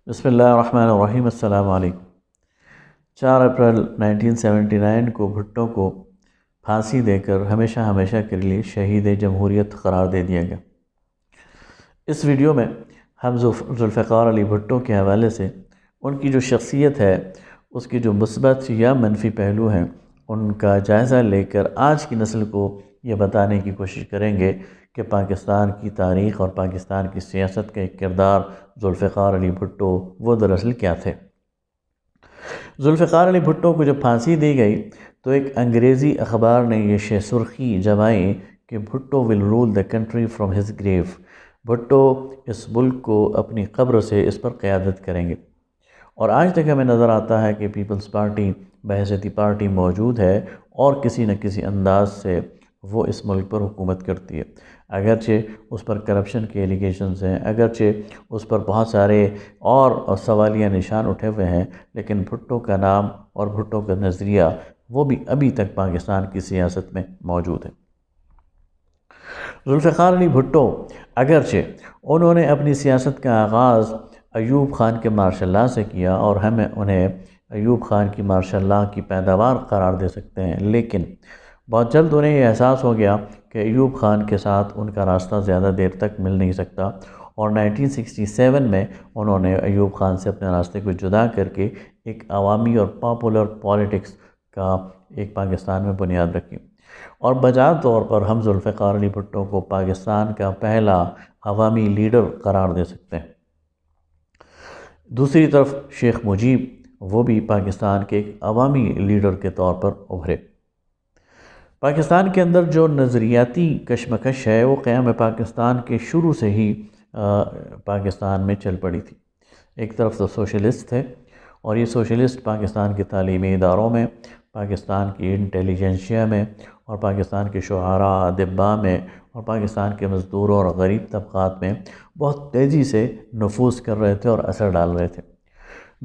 بسم اللہ الرحمن الرحیم۔ السلام علیکم۔ 4 اپریل 1979 کو بھٹو کو پھانسی دے کر ہمیشہ ہمیشہ کے لیے شہید جمہوریت قرار دے دیا گیا۔ اس ویڈیو میں ہم ذوالفقار علی بھٹو کے حوالے سے ان کی جو شخصیت ہے، اس کی جو مثبت یا منفی پہلو ہیں، ان کا جائزہ لے کر آج کی نسل کو یہ بتانے کی کوشش کریں گے کہ پاکستان کی تاریخ اور پاکستان کی سیاست کا ایک کردار ذوالفقار علی بھٹو وہ دراصل کیا تھے۔ ذوالفقار علی بھٹو کو جب پھانسی دی گئی تو ایک انگریزی اخبار نے یہ سرخی جمائی کہ Bhutto will rule the country from his grave, Bhutto اس ملک کو اپنی قبر سے اس پر قیادت کریں گے۔ اور آج تک ہمیں نظر آتا ہے کہ پیپلز پارٹی بحیثیت پارٹی موجود ہے اور کسی نہ کسی انداز سے وہ اس ملک پر حکومت کرتی ہے، اگرچہ اس پر کرپشن کے ایلیگیشنز ہیں، اگرچہ اس پر بہت سارے اور سوالیہ نشان اٹھے ہوئے ہیں، لیکن بھٹو کا نام اور بھٹو کا نظریہ وہ بھی ابھی تک پاکستان کی سیاست میں موجود ہے۔ ذوالفقار علی بھٹو اگرچہ انہوں نے اپنی سیاست کا آغاز ایوب خان کے مارشل لاء سے کیا اور ہمیں انہیں ایوب خان کی مارشل لاء کی پیداوار قرار دے سکتے ہیں، لیکن بہت جلد انہیں یہ احساس ہو گیا کہ ایوب خان کے ساتھ ان کا راستہ زیادہ دیر تک مل نہیں سکتا، اور 1967 میں انہوں نے ایوب خان سے اپنے راستے کو جدا کر کے ایک عوامی اور پاپولر پالیٹکس کا ایک پاکستان میں بنیاد رکھی، اور بجا طور پر ہم ذوالفقار علی بھٹو کو پاکستان کا پہلا عوامی لیڈر قرار دے سکتے ہیں۔ دوسری طرف شیخ مجیب وہ بھی پاکستان کے ایک عوامی لیڈر کے طور پر ابھرے۔ پاکستان کے اندر جو نظریاتی کشمکش ہے وہ قیام پاکستان کے شروع سے ہی پاکستان میں چل پڑی تھی۔ ایک طرف تو سوشلسٹ تھے، اور یہ سوشلسٹ پاکستان کے تعلیمی اداروں میں، پاکستان کی انٹیلیجنسیا میں، اور پاکستان کے شعراء ادباء میں، اور پاکستان کے مزدوروں اور غریب طبقات میں بہت تیزی سے نفوذ کر رہے تھے اور اثر ڈال رہے تھے۔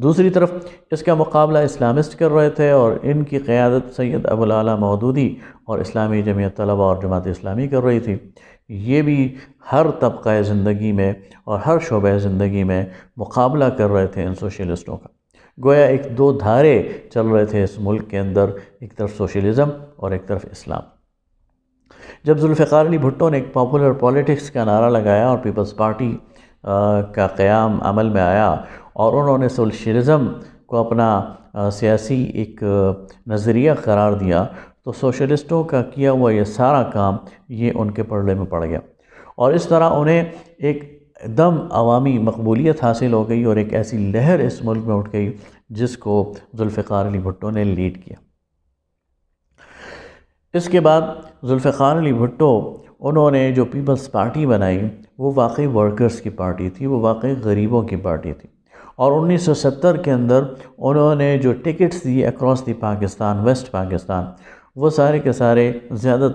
دوسری طرف اس کا مقابلہ اسلامسٹ کر رہے تھے، اور ان کی قیادت سید ابوالعلا مودودی اور اسلامی جمعیت طلبہ اور جماعت اسلامی کر رہی تھی۔ یہ بھی ہر طبقہ زندگی میں اور ہر شعبہ زندگی میں مقابلہ کر رہے تھے ان سوشلسٹوں کا، گویا ایک دو دھارے چل رہے تھے اس ملک کے اندر، ایک طرف سوشلزم اور ایک طرف اسلام۔ جب ذوالفقار علی بھٹو نے ایک پاپولر پالیٹکس کا نعرہ لگایا اور پیپلز پارٹی کا قیام عمل میں آیا، اور انہوں نے سوشلزم کو اپنا سیاسی ایک نظریہ قرار دیا، تو سوشلسٹوں کا کیا ہوا یہ سارا کام یہ ان کے پلڑے میں پڑ گیا، اور اس طرح انہیں ایک دم عوامی مقبولیت حاصل ہو گئی، اور ایک ایسی لہر اس ملک میں اٹھ گئی جس کو ذوالفقار علی بھٹو نے لیڈ کیا۔ اس کے بعد ذوالفقار علی بھٹو انہوں نے جو پیپلز پارٹی بنائی وہ واقعی ورکرز کی پارٹی تھی، وہ واقعی غریبوں کی پارٹی تھی، اور 1970 کے اندر انہوں نے جو ٹکٹس دی across the Pakistan, west Pakistan, وہ سارے کے سارے زیادہ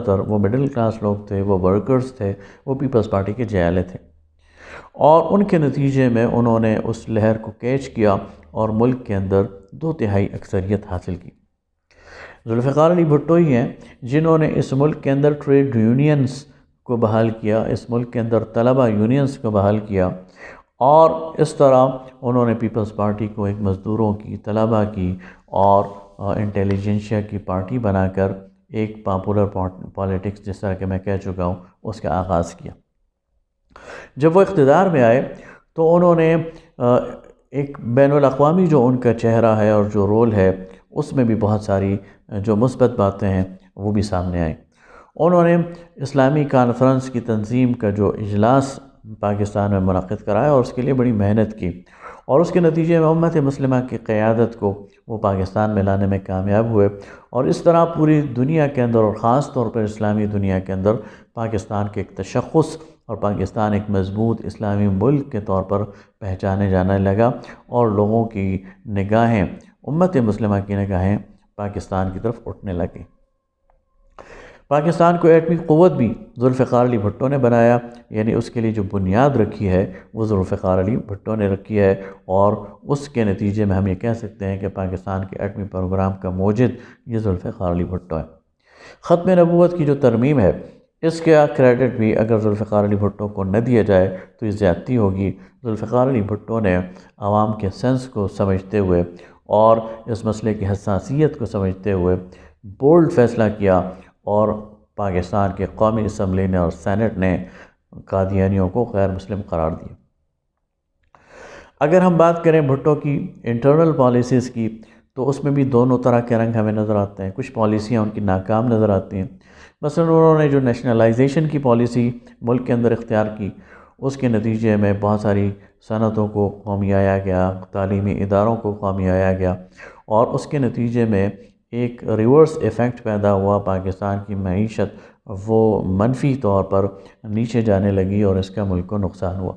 تر وہ مڈل کلاس لوگ تھے، وہ ورکرز تھے، وہ پیپلز پارٹی کے جیالے تھے، اور ان کے نتیجے میں انہوں نے اس لہر کو کیچ کیا اور ملک کے اندر 2/3 اکثریت حاصل کی۔ ذوالفقار علی بھٹو ہی ہیں جنہوں نے اس ملک کے اندر ٹریڈ یونینز کو بحال کیا، اس ملک کے اندر طلبہ یونینز کو بحال کیا، اور اس طرح انہوں نے پیپلز پارٹی کو ایک مزدوروں کی، طلبہ کی اور انٹیلیجنسیا کی پارٹی بنا کر ایک پاپولر پالیٹکس، جس طرح کہ میں کہہ چکا ہوں، اس کا آغاز کیا۔ جب وہ اقتدار میں آئے تو انہوں نے ایک بین الاقوامی جو ان کا چہرہ ہے اور جو رول ہے، اس میں بھی بہت ساری جو مثبت باتیں ہیں وہ بھی سامنے آئیں۔ انہوں نے اسلامی کانفرنس کی تنظیم کا جو اجلاس پاکستان میں منعقد کرایا اور اس کے لیے بڑی محنت کی، اور اس کے نتیجے میں امت مسلمہ کی قیادت کو وہ پاکستان میں لانے میں کامیاب ہوئے، اور اس طرح پوری دنیا کے اندر اور خاص طور پر اسلامی دنیا کے اندر پاکستان کے ایک تشخص اور پاکستان ایک مضبوط اسلامی ملک کے طور پر پہچانے جانے لگا، اور لوگوں کی نگاہیں، امت مسلمہ کی نگاہیں پاکستان کی طرف اٹھنے لگیں۔ پاکستان کو ایٹمی قوت بھی ذوالفقار علی بھٹو نے بنایا، یعنی اس کے لیے جو بنیاد رکھی ہے وہ ذوالفقار علی بھٹو نے رکھی ہے، اور اس کے نتیجے میں ہم یہ کہہ سکتے ہیں کہ پاکستان کے ایٹمی پروگرام کا موجد یہ ذوالفقار علی بھٹو ہے۔ ختم نبوت کی جو ترمیم ہے اس کا کریڈٹ بھی اگر ذوالفقار علی بھٹو کو نہ دیا جائے تو یہ زیادتی ہوگی۔ ذوالفقار علی بھٹو نے عوام کے سینس کو سمجھتے ہوئے اور اس مسئلے کی حساسیت کو سمجھتے ہوئے بولڈ فیصلہ کیا، اور پاکستان کے قومی اسمبلی نے اور سینٹ نے قادیانیوں کو غیر مسلم قرار دیا۔ اگر ہم بات کریں بھٹو کی انٹرنل پالیسیز کی تو اس میں بھی دونوں طرح کے رنگ ہمیں نظر آتے ہیں۔ کچھ پالیسیاں ان کی ناکام نظر آتی ہیں۔ مثلا انہوں نے جو نیشنلائزیشن کی پالیسی ملک کے اندر اختیار کی، اس کے نتیجے میں بہت ساری صنعتوں کو قومیایا گیا، تعلیمی اداروں کو قومیایا گیا، اور اس کے نتیجے میں ایک ریورس ایفیکٹ پیدا ہوا۔ پاکستان کی معیشت وہ منفی طور پر نیچے جانے لگی اور اس کا ملک کو نقصان ہوا۔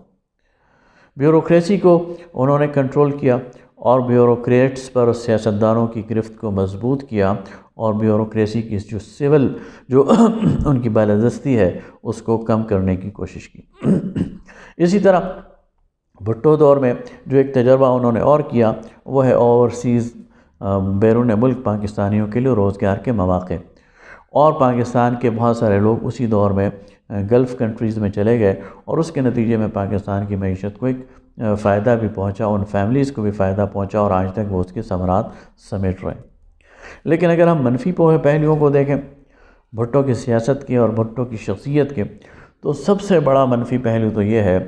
بیوروکریسی کو انہوں نے کنٹرول کیا اور بیوروکریٹس پر سیاستدانوں کی گرفت کو مضبوط کیا، اور بیوروکریسی کی جو ان کی بالادستی ہے اس کو کم کرنے کی کوشش کی۔ اسی طرح بھٹو دور میں جو ایک تجربہ انہوں نے اور کیا وہ ہے اوورسیز بیرون ملک پاکستانیوں کے لیے روزگار کے مواقع، اور پاکستان کے بہت سارے لوگ اسی دور میں گلف کنٹریز میں چلے گئے، اور اس کے نتیجے میں پاکستان کی معیشت کو ایک فائدہ بھی پہنچا، ان فیملیز کو بھی فائدہ پہنچا، اور آج تک وہ اس کے ثمرات سمیٹ رہے ہیں۔ لیکن اگر ہم منفی پہلوؤں کو دیکھیں بھٹو کی سیاست کے اور بھٹو کی شخصیت کے، تو سب سے بڑا منفی پہلو تو یہ ہے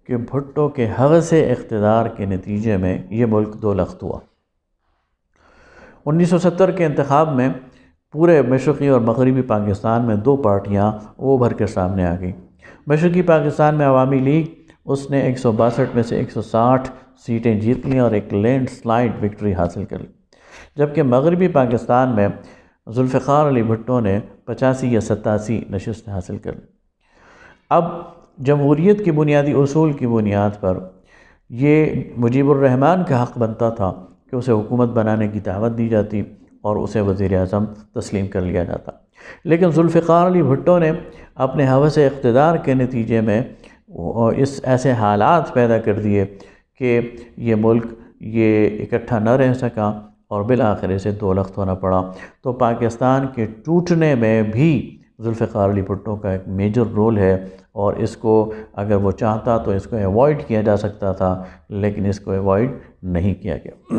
کہ بھٹو کے حوث اقتدار کے نتیجے میں یہ ملک دو لخت ہوا۔ 1970 کے انتخاب میں پورے مشرقی اور مغربی پاکستان میں دو پارٹیاں ابھر کر سامنے آ گئیں۔ مشرقی پاکستان میں عوامی لیگ، اس نے 162 میں سے 160 سیٹیں جیت لیں اور ایک لینڈ سلائیڈ وکٹری حاصل کر لی، جبکہ مغربی پاکستان میں ذوالفقار علی بھٹو نے 85 یا 87 نشستیں حاصل کر لی۔ اب جمہوریت کی بنیادی اصول کی بنیاد پر یہ مجیب الرحمن کا حق بنتا تھا کہ اسے حکومت بنانے کی دعوت دی جاتی اور اسے وزیر اعظم تسلیم کر لیا جاتا، لیکن ذوالفقار علی بھٹو نے اپنے حوث اقتدار کے نتیجے میں اس ایسے حالات پیدا کر دیے کہ یہ ملک یہ اکٹھا نہ رہ سکا اور بالآخر اسے دو لخت ہونا پڑا۔ تو پاکستان کے ٹوٹنے میں بھی ذوالفقار علی بھٹو کا ایک میجر رول ہے، اور اس کو اگر وہ چاہتا تو اس کو ایوائڈ کیا جا سکتا تھا، لیکن اس کو ایوائڈ نہیں کیا گیا۔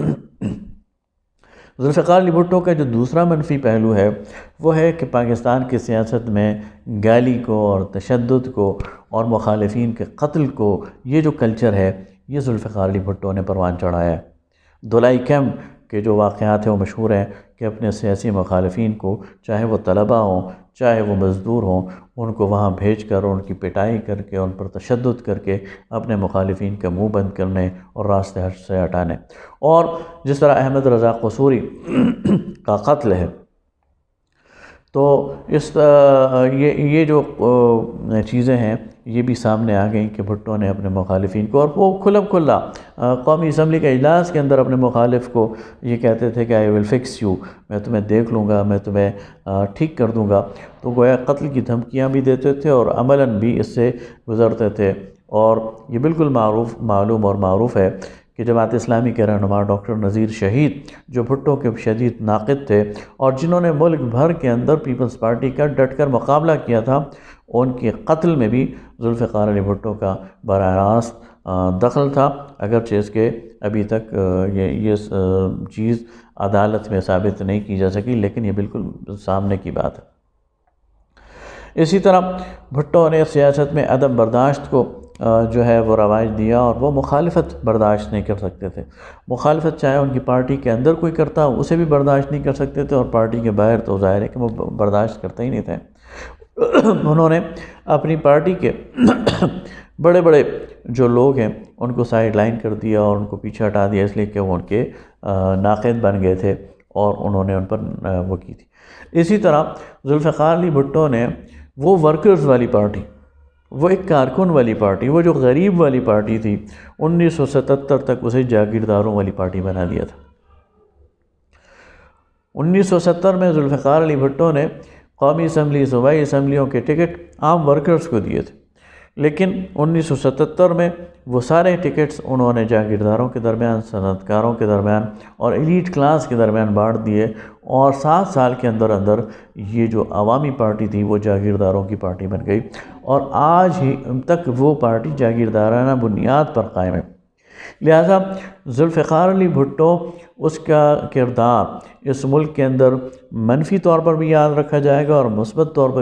ذوالفقار علی بھٹو کا جو دوسرا منفی پہلو ہے وہ ہے کہ پاکستان کی سیاست میں گالی کو اور تشدد کو اور مخالفین کے قتل کو، یہ جو کلچر ہے یہ ذوالفقار علی بھٹو نے پروان چڑھایا ہے۔ دھولائی کیمپ کے جو واقعات ہیں وہ مشہور ہیں کہ اپنے سیاسی مخالفین کو، چاہے وہ طلباء ہوں چاہے وہ مزدور ہوں، ان کو وہاں بھیج کر ان کی پٹائی کر کے ان پر تشدد کر کے اپنے مخالفین کا منہ بند کرنے اور راستے سے ہٹانے، اور جس طرح احمد رضا قصوری کا قتل ہے، تو یہ جو چیزیں ہیں یہ بھی سامنے آ گئیں کہ بھٹو نے اپنے مخالفین کو، اور وہ کھلم کھلا قومی اسمبلی کے اجلاس کے اندر اپنے مخالف کو یہ کہتے تھے کہ آئی ول فکس یو، میں تمہیں دیکھ لوں گا، میں تمہیں ٹھیک کر دوں گا، تو گویا قتل کی دھمکیاں بھی دیتے تھے اور عملاً بھی اس سے گزرتے تھے۔ اور یہ بالکل معلوم اور معروف ہے کہ جماعت اسلامی کے رہنما ڈاکٹر نذیر شہید، جو بھٹو کے شدید ناقد تھے اور جنہوں نے ملک بھر کے اندر پیپلز پارٹی کا ڈٹ کر مقابلہ کیا تھا، ان کے قتل میں بھی ذوالفقار علی بھٹو کا براہ راست دخل تھا، اگرچہ اس کے ابھی تک یہ چیز عدالت میں ثابت نہیں کی جا سکی، لیکن یہ بالکل سامنے کی بات ہے۔ اسی طرح بھٹو نے سیاست میں عدم برداشت کو جو ہے وہ رواج دیا، اور وہ مخالفت برداشت نہیں کر سکتے تھے۔ مخالفت چاہے ان کی پارٹی کے اندر کوئی کرتا اسے بھی برداشت نہیں کر سکتے تھے، اور پارٹی کے باہر تو ظاہر ہے کہ وہ برداشت کرتے ہی نہیں تھے۔ انہوں نے اپنی پارٹی کے بڑے بڑے جو لوگ ہیں ان کو سائیڈ لائن کر دیا اور ان کو پیچھے ہٹا دیا، اس لیے کہ وہ ان کے ناقد بن گئے تھے اور انہوں نے ان پر وہ کی تھی۔ اسی طرح ذوالفقار علی بھٹو نے وہ ورکرز والی پارٹی، وہ ایک کارکن والی پارٹی، وہ جو غریب والی پارٹی تھی، 1977 تک اسے جاگیرداروں والی پارٹی بنا دیا تھا۔ 1970 میں ذوالفقار علی بھٹو نے قومی اسمبلی، صوبائی اسمبلیوں کے ٹکٹ عام ورکرز کو دیے تھے، لیکن 1977 میں وہ سارے ٹکٹس انہوں نے جاگیرداروں کے درمیان، صنعت کاروں کے درمیان اور ایلیٹ کلاس کے درمیان بانٹ دیے، اور 7 سال کے اندر اندر یہ جو عوامی پارٹی تھی وہ جاگیرداروں کی پارٹی بن گئی، اور آج ہی تک وہ پارٹی جاگیردارانہ بنیاد پر قائم ہے۔ لہٰذا ذوالفقار علی بھٹو، اس کا کردار اس ملک کے اندر منفی طور پر بھی یاد رکھا جائے گا اور مثبت طور پر بھی